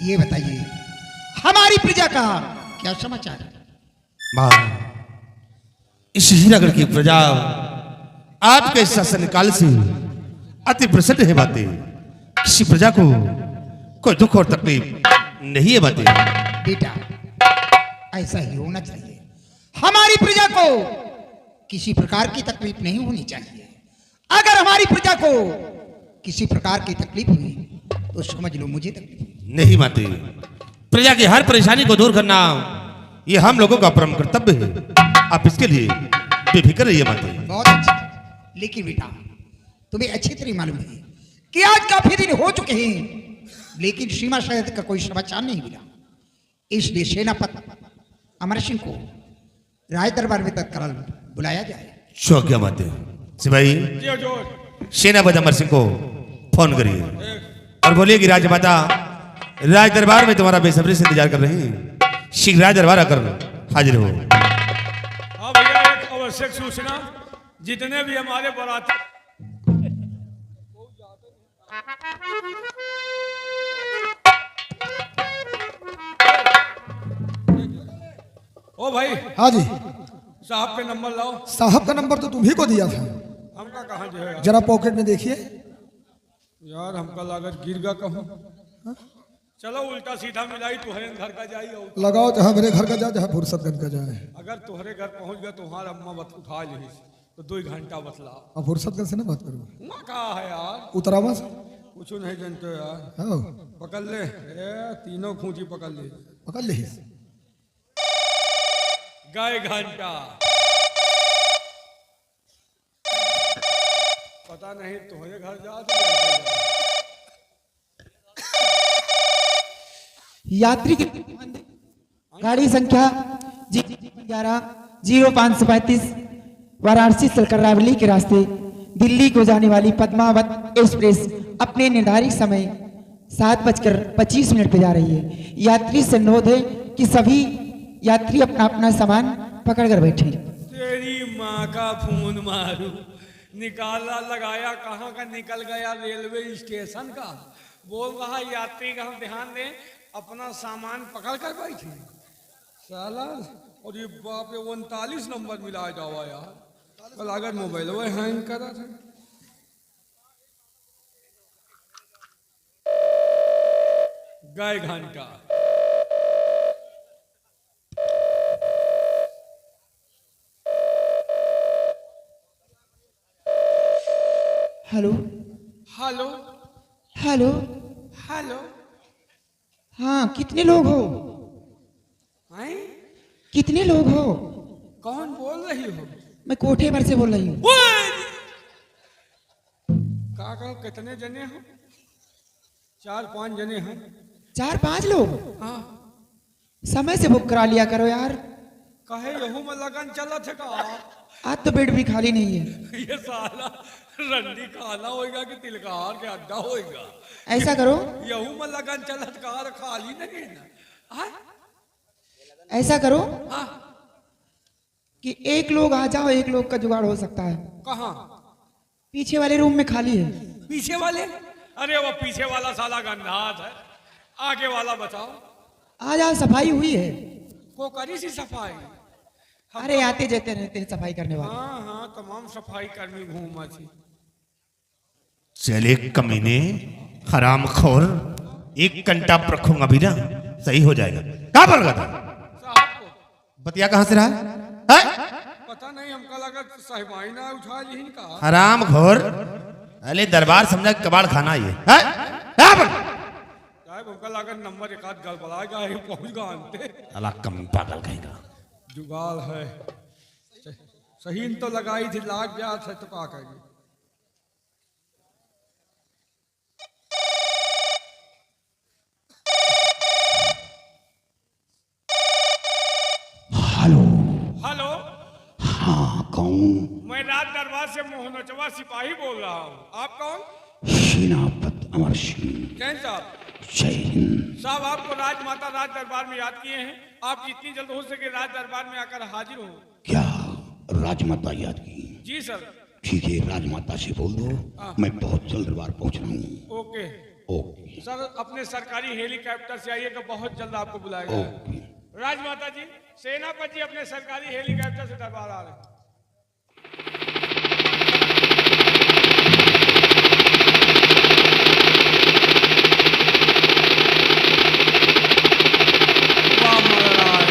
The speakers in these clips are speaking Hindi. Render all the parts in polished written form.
ये बताइए हमारी प्रजा का क्या समाचार है? मां, इस हीरागढ़ की प्रजा आपके शासन काल से अति प्रसन्न है बातें। किसी प्रजा को कोई दुख और तकलीफ नहीं है बातें। बेटा ऐसा ही होना चाहिए। हमारी प्रजा को किसी प्रकार की तकलीफ नहीं होनी चाहिए। अगर हमारी प्रजा को किसी प्रकार की तकलीफ हुई तो समझ लो मुझे तकलीफ हुई। नहीं माते, प्रजा की हर परेशानी को दूर करना ये हम लोगों का परम कर्तव्य है। आप इसके लिए बेफिक्र रहिए माते। बहुत अच्छा, लेकिन बेटा तुम्हें अच्छी तरह मालूम है कि आज काफी दिन हो चुके हैं लेकिन सीमा शहर का कोई समाचार नहीं मिला। इसलिए सेनापति अमर सिंह को राय दरबार में तत्काल बुलाया जाए। शौक माते सिपाही सेनापति अमर सिंह को फोन करिए और बोलिए कि राजमाता राज दरबार में तुम्हारा बेसब्री से इंतजार कर रही हैं। शीघ्र राज दरबार आकर हाजिर हो। हाँ भैया, एक आवश्यक सूचना, जितने भी हमारे बाराती ओ भाई। हाँ जी साहब के नंबर लाओ। साहब का नंबर तो तुम्ही को दिया था। हमका कहाँ जो है जरा पॉकेट में देखिए। यार, हमका लागत गिर गा कहूँ। चलो उल्टा सीधा मिलाई, तुहरे घर का जाई और लगाओ जहाँ मेरे घर का जाए, जहाँ फुर्सतगंज का जाए। अगर तुहरे घर पहुंच गया तुम्हारा अम्मा उठा ली तो 2 घंटा बतला। अब फुर्सतगंज से ना बात करो। वहाँ कहा है यार, उतरावा से कुछ नहीं जानते यार। हाँ पकड़ ले, तीनों खूंची पकड़ ले। पकड़ ले। गाय घंटा पता नहीं तुम्हारे घर जा यात्री की गाड़ी संख्या G11-0535 वाराणसी से कररावली के रास्ते दिल्ली को जाने वाली पद्मावत एक्सप्रेस अपने निर्धारित समय 7:25 पे जा रही है। यात्री से अनुरोध है कि सभी यात्री अपना अपना सामान पकड़ कर बैठे। तेरी माँ का फोन मारू, निकाला लगाया कहाँ का निकल गया रेलवे स्टेशन का। बोल रहा यात्री का हम ध्यान दें, अपना सामान पकड़ कर बैठे साला। और ये बाप रे 39 नंबर मिला जावा यार। कल अगर मोबाइल वो हैंग करा था। गाय घंटा हेलो हेलो हेलो हेलो। हाँ, कितने लोग हो? हैं? कितने लोग हो? कौन बोल रही हो? मैं कोठे पर से बोल रही हूँ। का कहो कितने जने हो? 4-5 जने हैं। 4-5 लोग? हाँ। समय से बुक करा लिया करो यार। कहे यहू में लगन चला थे का? आज तो बेड भी खाली नहीं है। ये साला रंडी खाना होएगा कि तिलकार के अड्डा होएगा? ऐसा करो, यहू में लगन चलत कार खाली नहीं ना। हाँ? ऐसा करो हाँ। कि एक लोग आ जाओ, एक लोग का जुगाड़ हो सकता है। कहाँ? पीछे वाले रूम में खाली है। पीछे वाले? अरे वो पीछे वाला साला गंधात है, आगे वाला बताओ। आ जाओ, सफाई हुई है। को करी सी सफाई? अरे आते जाते रहते हैं सफाई करने वाले। हाँ हाँ, तमाम सफाई कर्मी घूमा थी। चले कमीने हराम खोर, 1 घंटा रखूंगा भी ना, सही हो जाएगा। कहाँ पर लगा था? साहब को बतिया कहाँ से रहा है? पता नहीं, हमका लगा साहिबाई ना उठा ली का। हराम खोर, अरे दरबार समझा कबाड़ खाना ये है? कहाँ पर? साहब हमका लगा नंबर 1 आध गड़बड़ाएगा, पहुंच गया अंते। अल्लाह कम पागल कहेगा। जुगाड़ है, सही तो लगाई थी, लाग गया था तो का करेगी। हेलो। हेलो। हाँ कौन? मैं राज दरबार से मोहनचवा सिपाही बोल रहा हूँ। आप कौन? सेनापति अमर सिंह। कैन साहब? जय हिंद। साहब आपको राजमाता राज दरबार में याद किए हैं। आप जितनी जल्द हो सके राज दरबार में आकर हाजिर हो। क्या राजमाता याद की? जी सर। ठीक है, राजमाता से बोल दो मैं बहुत जल्द दरबार पहुंच रहा हूँ। ओके। ओके सर अपने सरकारी हेलीकॉप्टर से आइएगा, बहुत जल्द आपको बुलाएगा। ओके। राजमाता जी, सेनापति जी अपने सरकारी हेलीकॉप्टर से दरबार आ रहे हैं। वाह महाराज।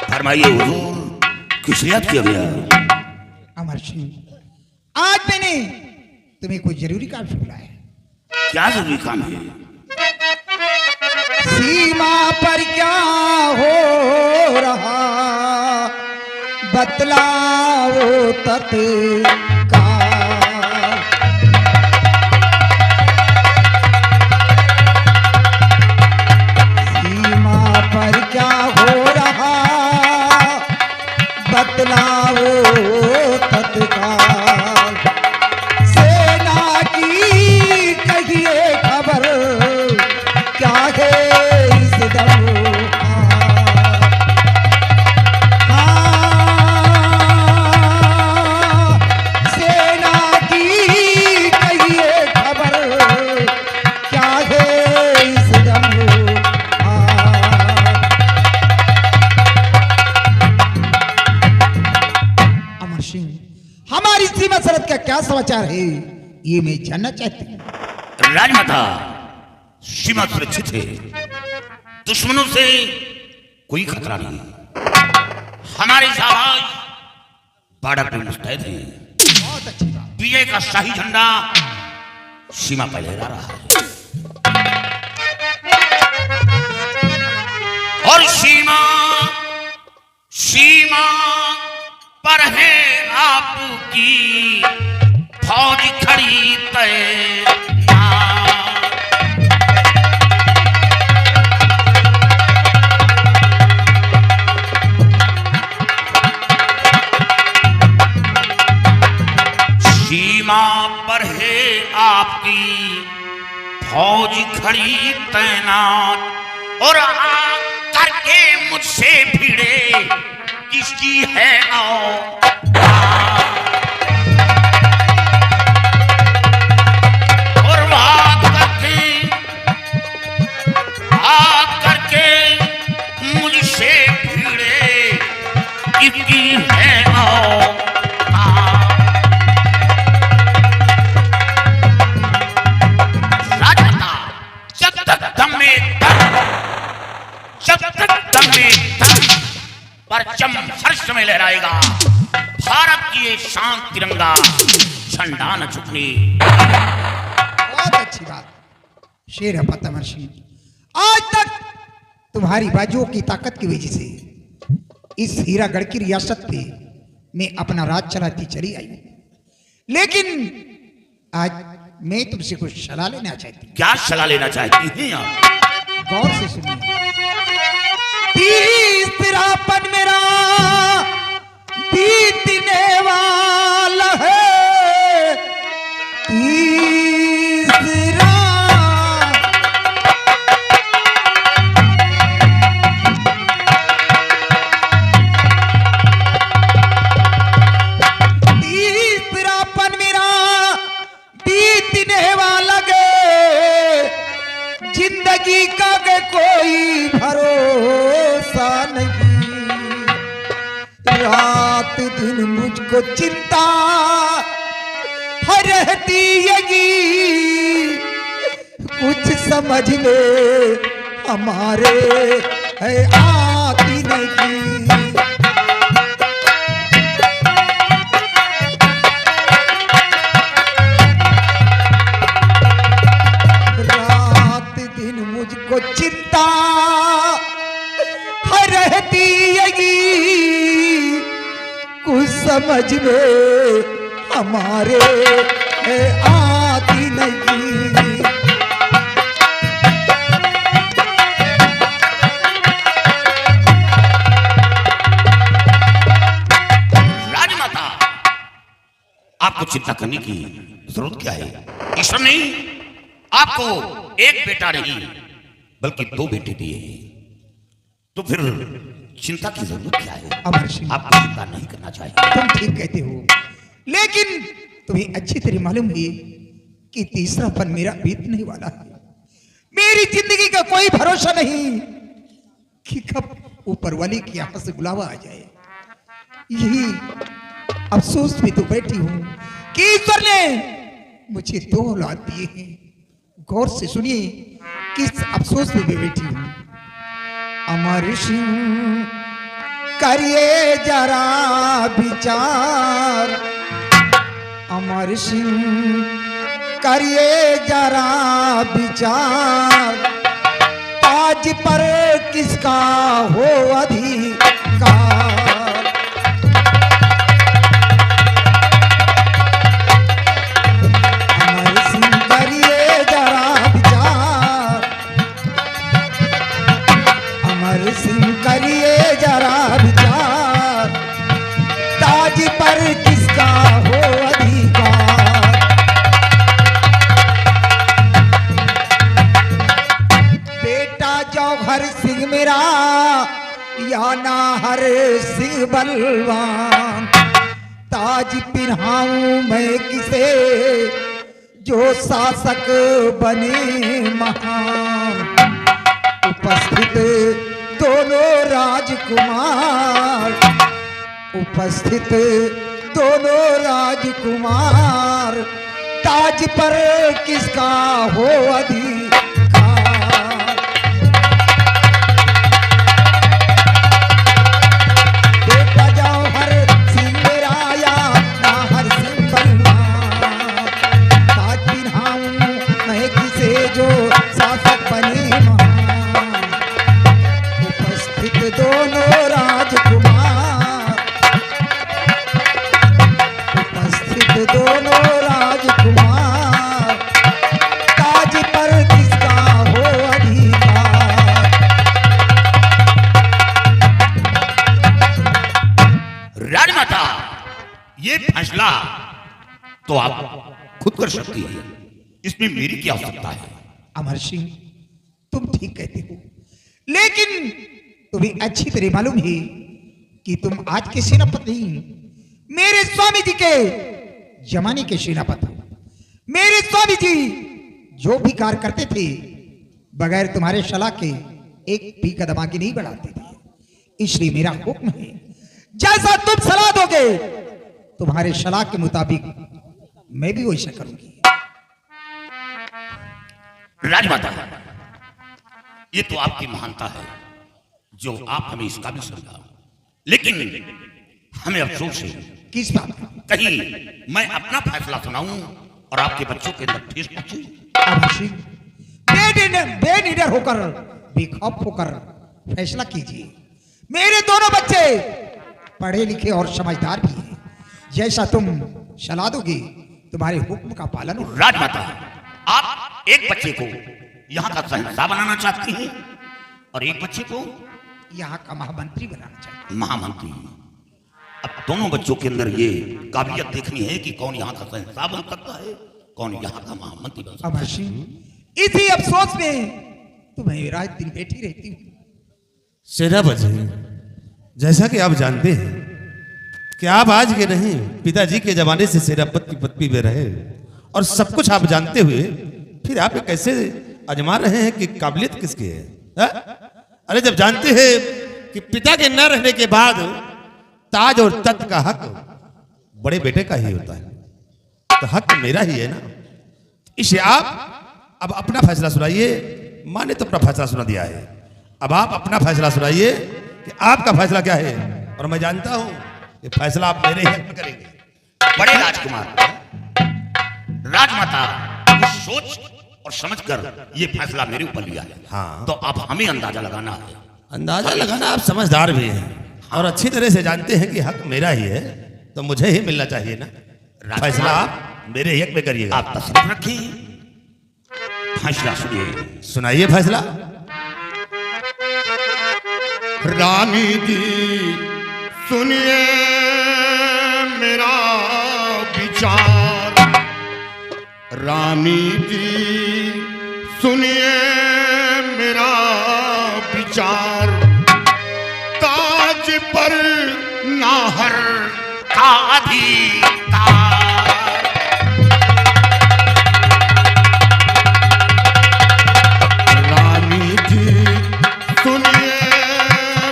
फरमाइए हुजूर, किस याद किया गया? अमर सिंह, आज मैंने तुम्हें कोई जरूरी काम से बुलाया है। क्या जरूरी काम है? सीमा पर क्या हो रहा बतलाओ तत्काल। सीमा पर क्या हो रहा बतलाओ तत्काल। सेना की कहिए खबर क्या है इस दम। सेना की कहिए खबर क्या है इस दम। अमर सिंह, हमारी सीमा सरहद का क्या समाचार है, ये मैं जानना चाहती हूँ। राजमाता, सीमा सुरक्षित है, दुश्मनों से कोई खतरा नहीं। हमारे शाबाश बॉर्डर पे मुस्तैद हैं। बहुत अच्छी बात। विजय का शाही झंडा सीमा पर लहरा रहा है और सीमा सीमा पर है आपकी फौज खड़ी तैनात। सीमा पर है आपकी फौज खड़ी तैनात और आ करके मुझसे भिड़े किसकी है और आ करके मुझसे भिड़े किसकी है परचम हर्ष में लहराएगा भारत की ये शान तिरंगा झंडा न झुकने। बहुत अच्छी बात। शेर है अमर सिंह, आज तक तुम्हारी बाजुओं की ताकत की वजह से इस हीरागढ़ की रियासत पे मैं अपना राज चलाती चली आई, लेकिन आज मैं तुमसे कुछ सलाह लेना चाहती हूँ। क्या सलाह लेना चाहती हैं आप? गौर से सुनिए। तीसरापन मेरा बीतने वाला है। तीसरा तीसरापन मेरा बीतने वाला है। जिंदगी का कोई भरोसा नहीं। रात दिन मुझको चिंता रहती यही। कुछ समझ में हमारे है आती नहीं। रात दिन मुझको चिंता रहती यही, कुछ समझ में हमारे आती नहीं। राजमाता, आपको चिंता करने की जरूरत क्या है? ईश्वर ने आपको एक बेटा नहीं बल्कि 2 बेटे दिए हैं, तो फिर चिंता की जरूरत क्या है? अमर सिंह, आपको चिंता नहीं करना चाहिए। तुम ठीक कहते हो, लेकिन तुम्हें अच्छी तरह मालूम है कि तीसरा पन मेरा बीतने वाला है। मेरी जिंदगी का कोई भरोसा नहीं कि कब ऊपर वाले के यहां से बुलावा आ जाए। यही अफसोस में तो बैठी हूं कि ईश्वर ने मुझे 2 औलाद दिए हैं। गौर से सुनिए किस अफसोस में मैं बैठी हूं। अमर सिंह करिए जरा विचार, अमर सिंह करिए जरा विचार, ताज पर किसका हो अधिकार। अमर सिंह करिए जरा विचार, अमर सिंह करिए जरा विचार, ताज पर किसका हो अधिकार। बेटा जौहर सिंह मेरा या नाहर सिंह बलवान, ताज पिन्हाऊं मैं किसे जो शासक बने महान। उपस्थित दोनों राजकुमार, उपस्थित दोनों राजकुमार, ताज पर किसका हो अधिकार। बेटा जौहर सिंह मेरा या नाहर सिंह बलवान, ताज पिन्हाऊं मैं किसे जो शासक बने महान। उपस्थित दोनों राजकुमार, उपस्थित दोनों राजकुमार, ताज पर किसका हो अधिकार। राजमाता, ये फैसला तो आप खुद कर सकती है, इसमें मेरी क्या आवश्यकता है? अमर सिंह, तुम ठीक कहते हो, लेकिन तुम्हें अच्छी तरह मालूम है कि तुम आज के सेनापति नहीं, मेरे स्वामी जी के जमाने के सेनापति हो। मेरे स्वामी जी जो भी कार्य करते थे बगैर तुम्हारे सलाह के एक भी कदम आगे नहीं बढ़ाते थे। इसलिए मेरा हुक्म है, जैसा तुम सलाह दोगे तुम्हारे सलाह के मुताबिक मैं भी वैसा करूंगी। राजमाता, ये तो आपकी महानता है जो आप हमें इस काबिल समझा, लेकिन हमें अफसोस है किस बात का? कहीं मैं अपना फैसला सुनाऊं और आपके बच्चों के अंदर ठेस पहुंचे। अमर सिंह, बेनिडर होकर, बेखौफ होकर फैसला कीजिए। मेरे दोनों बच्चे पढ़े लिखे और समझदार भी हैं। जैसा तुम सलाह दोगे तुम्हारे हुक्म का पालन होगा। राजमाता, आप एक बच्चे को यहाँ का शहंशाह बनाना चाहती हैं और एक बच्चे को यहाँ का महामंत्री बनाना चाहिए। महामंत्री। अब दोनों बच्चों के अंदर ये काबिलियत देखनी है कि कौन यहाँ का शहंशाह बन सकता है, कौन यहाँ का महामंत्री बन सकता है। अमर सिंह, इसी अफसोस में तुम्हें रात दिन बैठी रहती हूँ। सेनापति, जैसा कि आप जानते हैं कि आप आज के नहीं पिताजी के जमाने से सेनापति पदवी में रहे और सब कुछ आप जानते हुए फिर आप कैसे आजमा रहे हैं कि काबिलियत किसकी है? हा? अरे जब जानते हैं कि पिता के न रहने के बाद ताज और तख्त का हक बड़े बेटे का ही होता है, तो हक मेरा ही है ना। इसे आप अब अपना फैसला सुनाइए। माँ ने तो अपना फैसला सुना दिया है, अब आप अपना फैसला सुनाइए कि आपका फैसला क्या है, और मैं जानता हूं कि फैसला आप मेरे हक में करेंगे। बड़े राजकुमार, राजमाता कुछ सोच और समझकर ये फैसला मेरे ऊपर लिया है। हाँ। तो अब हमें अंदाजा लगाना है। अंदाजा लगाना, आप समझदार भी हैं और अच्छी तरह से जानते हैं कि हक मेरा ही है, तो मुझे ही मिलना चाहिए ना। फैसला आप मेरे ही हक में करिएगा। आप तस्वीर रखिए, फैसला सुनिए। सुनाइए फैसला। रानी जी सुनिए मेरा विचार, रानी जी सुनिए मेरा विचार, ताज पर नाहर का अधिकार, रानी जी सुनिए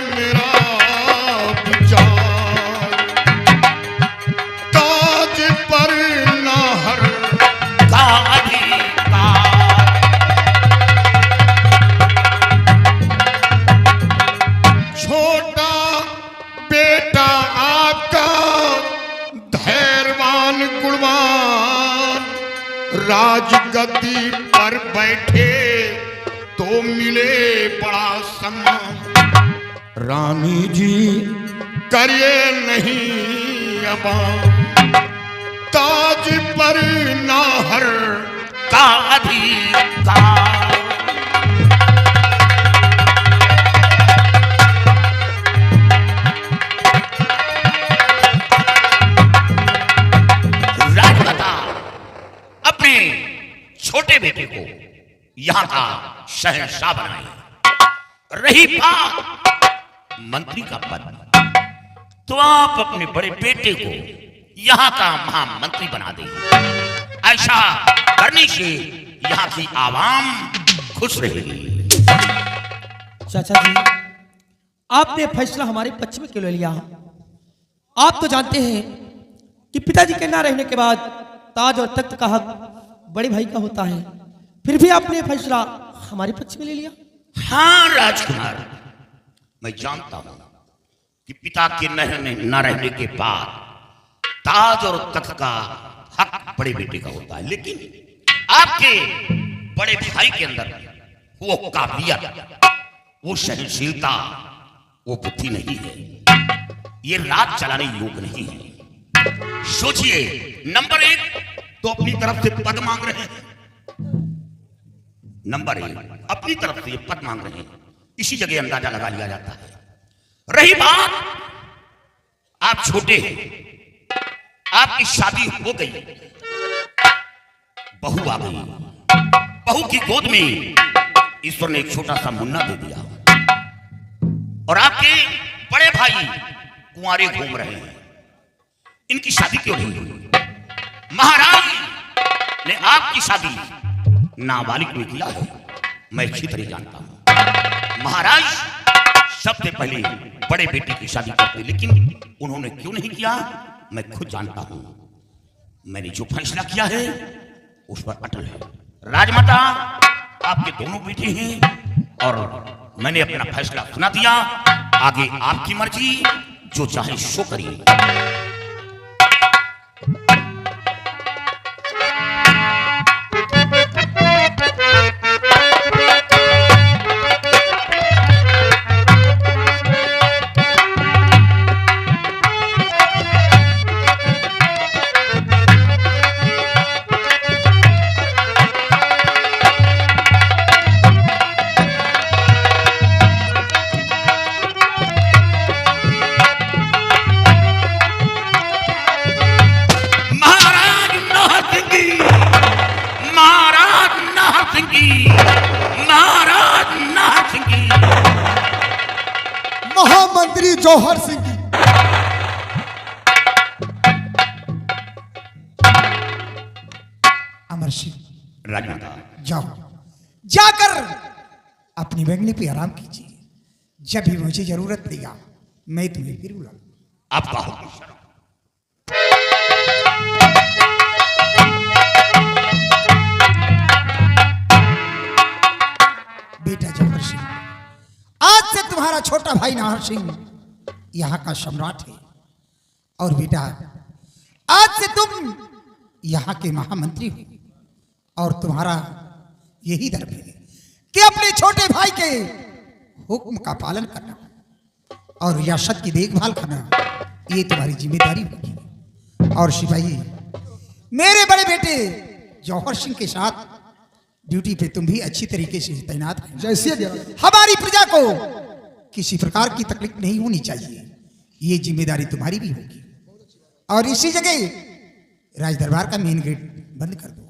मेरा विचार, ताज पर नाहर का अधिकार। छोटा बेटा आपका धैर्यवान गुणवान, राजगद्दी पर बैठे तो मिले बड़ा सम्मान, रानी जी करिए नहीं अबान, ताज पर नाहर का अधिकार। राजमाता अपने छोटे बेटे को यहाँ का शहंशाह बनाए। रही बात मंत्री का पद, तो आप अपने बड़े बेटे को यहाँ का महामंत्री बना देंगे। ऐसा करने से यहाँ की आवाम खुश रहेगी। चाचा जी, आपने फैसला हमारे पक्ष में क्यों ले लिया? आप तो जानते हैं कि पिताजी के ना रहने के बाद ताज और तख्त का हक बड़े भाई का होता है, फिर भी आपने फैसला हमारे पक्ष में ले लिया। हाँ राजकुमार, मैं जानता हूं कि पिता के न रहने के बाद ताज और तख्त का हक बड़े बेटे का होता है, लेकिन आपके बड़े भाई के अंदर वो काबिलियत, वो सहनशीलता, वो बुद्धि नहीं है। ये राज चलाने योग्य नहीं है। सोचिए, नंबर 1 तो अपनी तरफ से पद मांग रहे हैं, नंबर 1 अपनी तरफ से ये पद मांग रहे हैं, इसी जगह अंदाजा लगा लिया जाता है। रही बात, आप छोटे हैं, आपकी शादी हो गई, बहू आ गई, बहू की गोद में ईश्वर ने एक छोटा सा मुन्ना दे दिया, और आपके बड़े भाई कुंवारे घूम रहे हैं। इनकी शादी क्यों नहीं हुई? महाराज ने आपकी शादी नाबालिग में किया है, मैं अच्छी तरह जानता हूं। महाराज सबसे पहले बड़े बेटे की शादी करते, लेकिन उन्होंने क्यों नहीं किया मैं खुद जानता हूं। मैंने जो फैसला किया है उस पर अटल है। राजमाता, आपके दोनों बेटे हैं और मैंने अपना फैसला सुना दिया। आगे आपकी मर्जी, जो चाहे सो करिए। महामंत्री जौहर सिंह की अमर सिंह, राजमाता, जाओ, जाकर अपनी बंगले पे आराम कीजिए। जब भी मुझे जरूरत पड़ेगा मैं तुम्हें फिर बुलाऊंगा। आपका हुक्म। बेटा जौहर सिंह, आज से तुम्हारा छोटा छोटा भाई नाहर सिंह यहाँ का सम्राट है। और बेटा आज से तुम यहाँ के महामंत्री हो और तुम्हारा यही धर्म है कि अपने छोटे भाई के हुक्म का पालन करना और रियासत की देखभाल करना, ये तुम्हारी जिम्मेदारी होगी। और सिपाही, मेरे बड़े बेटे जौहर सिंह के साथ ड्यूटी पे तुम भी अच्छी तरीके से तैनात हैं। जैसे हमारी प्रजा को किसी प्रकार की तकलीफ नहीं होनी चाहिए, ये जिम्मेदारी तुम्हारी भी होगी। और इसी जगह राज दरबार का मेन गेट बंद कर दो।